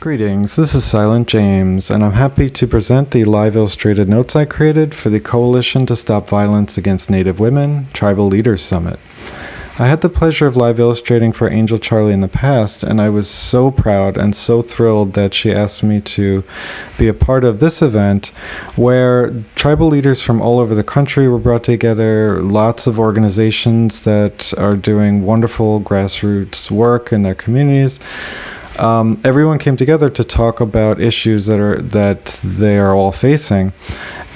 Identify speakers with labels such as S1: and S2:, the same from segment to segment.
S1: Greetings, this is Silent James, and I'm happy to present the live illustrated notes I created for the Coalition to Stop Violence Against Native Women Tribal Leaders Summit. I had the pleasure of live illustrating for Angel Charlie in the past, and I was so proud and so thrilled that she asked me to be a part of this event where tribal leaders from all over the country were brought together, lots of organizations that are doing wonderful grassroots work in their communities. Everyone came together to talk about issues that they are all facing.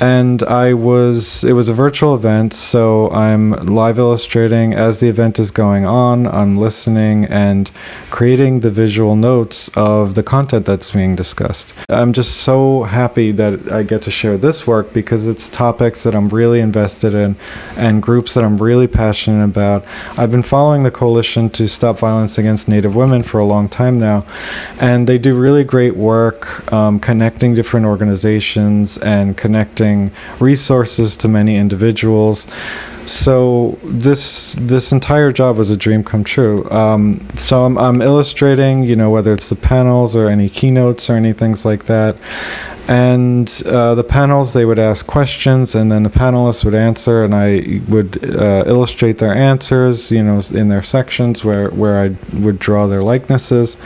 S1: And it was a virtual event, so I'm live illustrating as the event is going on. I'm listening and creating the visual notes of the content that's being discussed. I'm just so happy that I get to share this work because it's topics that I'm really invested in and groups that I'm really passionate about. I've been following the Coalition to Stop Violence Against Native Women for a long time now, and they do really great work connecting different organizations and connecting resources to many individuals. So this entire job was a dream come true. So I'm illustrating, whether it's the panels or any keynotes or anything like that. And the panels, they would ask questions, and then the panelists would answer, and I would illustrate their answers, in their sections where I would draw their likenesses.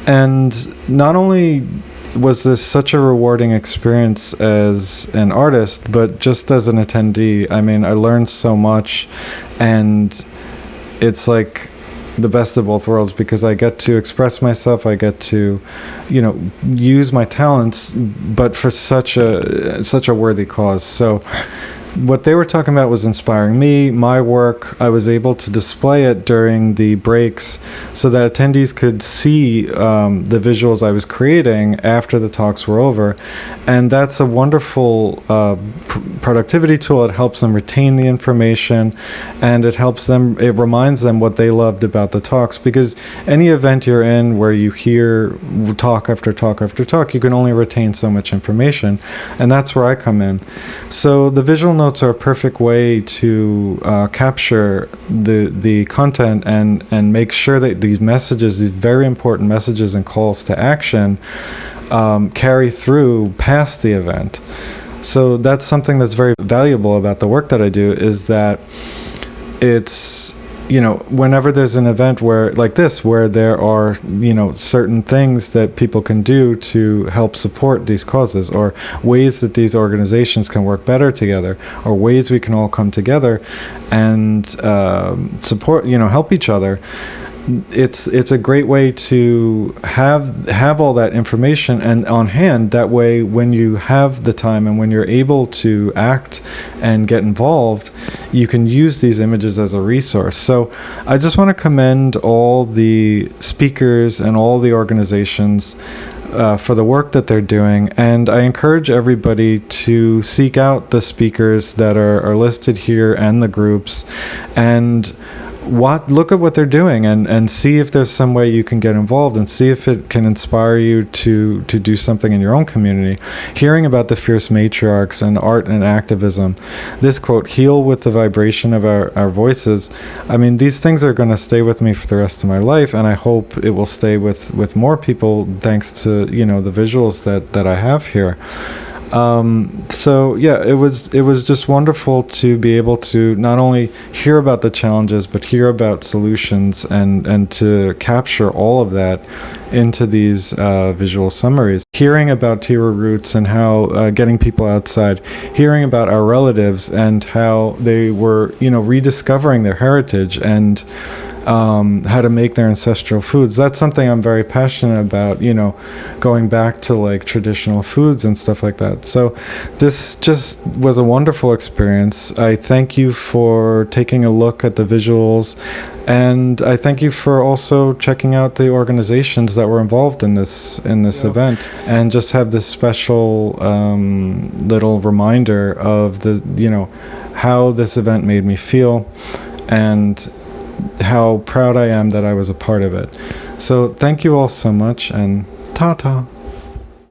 S1: And not only was this such a rewarding experience as an artist, but just as an attendee, I mean, I learned so much, and it's like the best of both worlds because I get to express myself, I get to, use my talents, but for such a worthy cause. So what they were talking about was inspiring me, my work. I was able to display it during the breaks so that attendees could see the visuals I was creating after the talks were over. And that's a wonderful productivity tool. It helps them retain the information, and it reminds them what they loved about the talks, because any event you're in where you hear talk after talk after talk, you can only retain so much information, and that's where I come in. So the visual notes are a perfect way to capture the content and make sure that these messages, these very important messages and calls to action, carry through past the event. So that's something that's very valuable about the work that I do, is that it's, whenever there's an event where there are, certain things that people can do to help support these causes, or ways that these organizations can work better together, or ways we can all come together and support, help each other. It's a great way to have all that information and on hand. That way, when you have the time and when you're able to act and get involved, you can use these images as a resource. So I just want to commend all the speakers and all the organizations for the work that they're doing, and I encourage everybody to seek out the speakers that are listed here and the groups, and look at what they're doing and see if there's some way you can get involved, and see if it can inspire you to do something in your own community. Hearing about the fierce matriarchs and art and activism, this quote, "heal with the vibration of our voices," I mean, these things are going to stay with me for the rest of my life, and I hope it will stay with more people thanks to the visuals that I have here. So yeah, it was just wonderful to be able to not only hear about the challenges, but hear about solutions, and to capture all of that into these visual summaries. Hearing about Tiwa roots and how getting people outside, hearing about our relatives and how they were, rediscovering their heritage and how to make their ancestral foods. That's something I'm very passionate about, going back to like traditional foods and stuff like that. So this just was a wonderful experience. I thank you for taking a look at the visuals, and I thank you for also checking out the organizations that were involved in this event, and just have this special little reminder of how this event made me feel, and how proud I am that I was a part of it. So thank you all so much, and ta-ta.